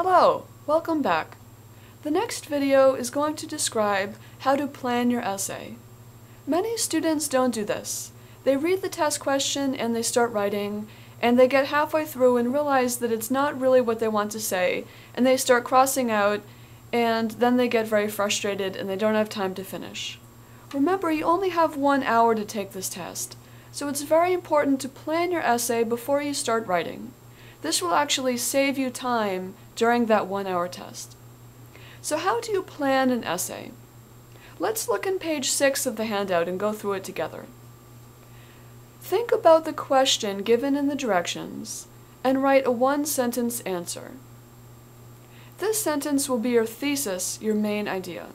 Hello, welcome back. The next video is going to describe how to plan your essay. Many students don't do this. They read the test question and they start writing, and they get halfway through and realize that it's not really what they want to say, and they start crossing out, and then they get very frustrated and they don't have time to finish. Remember, you only have 1 hour to take this test, so it's very important to plan your essay before you start writing. This will actually save you time during that 1 hour test. So how do you plan an essay? Let's look on page 6 of the handout and go through it together. Think about the question given in the directions and write a one-sentence answer. This sentence will be your thesis, your main idea.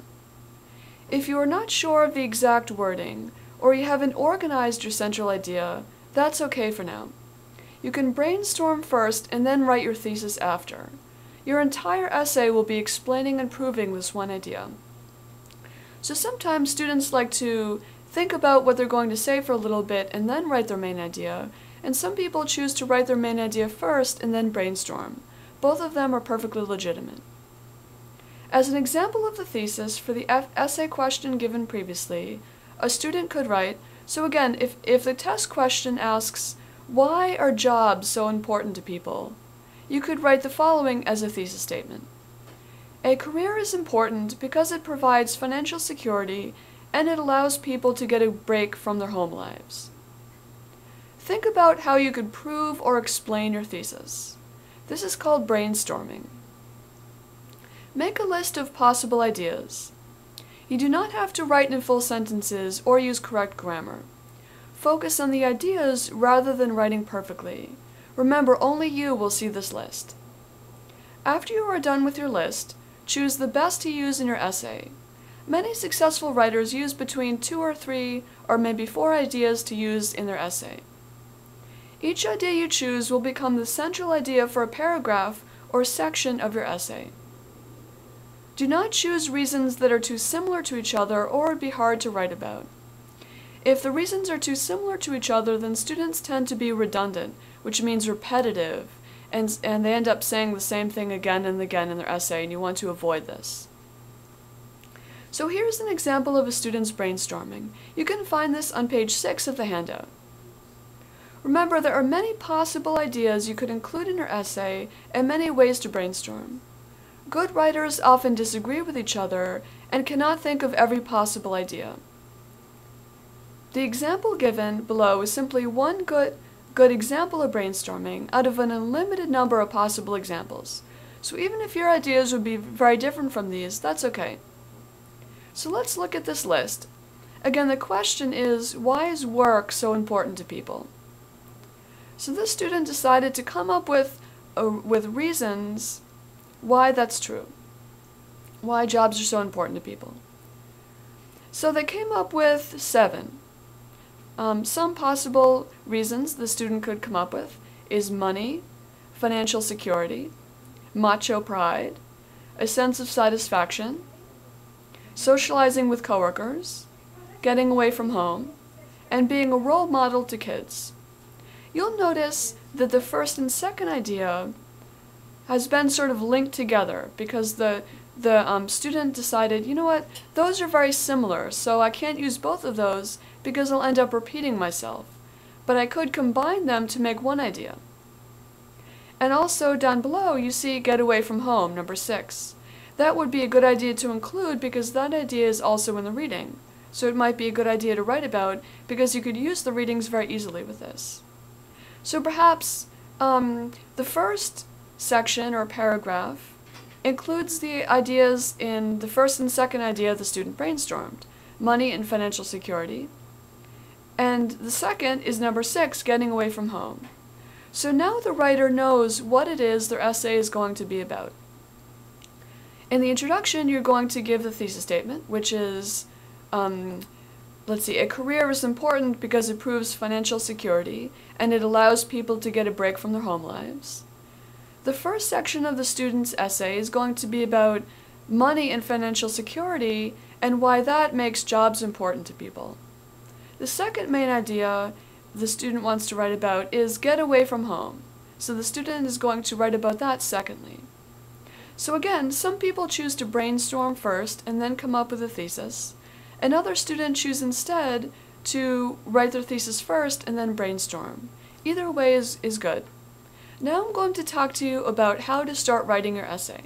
If you are not sure of the exact wording, or you haven't organized your central idea, that's okay for now. You can brainstorm first and then write your thesis after. Your entire essay will be explaining and proving this one idea. So sometimes students like to think about what they're going to say for a little bit and then write their main idea, and some people choose to write their main idea first and then brainstorm. Both of them are perfectly legitimate. As an example of the thesis for the essay question given previously, a student could write, so again, if the test question asks, why are jobs so important to people? You could write the following as a thesis statement. A career is important because it provides financial security and it allows people to get a break from their home lives. Think about how you could prove or explain your thesis. This is called brainstorming. Make a list of possible ideas. You do not have to write in full sentences or use correct grammar. Focus on the ideas rather than writing perfectly. Remember, only you will see this list. After you are done with your list, choose the best to use in your essay. Many successful writers use between 2 or 3 or maybe 4 ideas to use in their essay. Each idea you choose will become the central idea for a paragraph or section of your essay. Do not choose reasons that are too similar to each other or would be hard to write about. If the reasons are too similar to each other, then students tend to be redundant, which means repetitive, and they end up saying the same thing again and again in their essay, and you want to avoid this. So here's an example of a student's brainstorming. You can find this on page 6 of the handout. Remember, there are many possible ideas you could include in your essay and many ways to brainstorm. Good writers often disagree with each other and cannot think of every possible idea. The example given below is simply one good example of brainstorming out of an unlimited number of possible examples. So even if your ideas would be very different from these, that's okay. So let's look at this list. Again, the question is, why is work so important to people? So this student decided to come up with reasons why that's true, why jobs are so important to people. So they came up with 7. Some possible reasons the student could come up with is money, financial security, macho pride, a sense of satisfaction, socializing with coworkers, getting away from home, and being a role model to kids. You'll notice that the first and second idea has been sort of linked together because the student decided, you know what, those are very similar, so I can't use both of those because I'll end up repeating myself. But I could combine them to make one idea. And also down below you see get away from home, number 6. That would be a good idea to include because that idea is also in the reading. So it might be a good idea to write about because you could use the readings very easily with this. So perhaps the first section or paragraph includes the ideas in the first and second idea the student brainstormed, money and financial security. And the second is number 6, getting away from home. So now the writer knows what it is their essay is going to be about. In the introduction, you're going to give the thesis statement, which is, let's see, a career is important because it proves financial security and it allows people to get a break from their home lives. The first section of the student's essay is going to be about money and financial security and why that makes jobs important to people. The second main idea the student wants to write about is get away from home. So the student is going to write about that secondly. So again, some people choose to brainstorm first and then come up with a thesis. Another student choose instead to write their thesis first and then brainstorm. Either way is good. Now I'm going to talk to you about how to start writing your essay.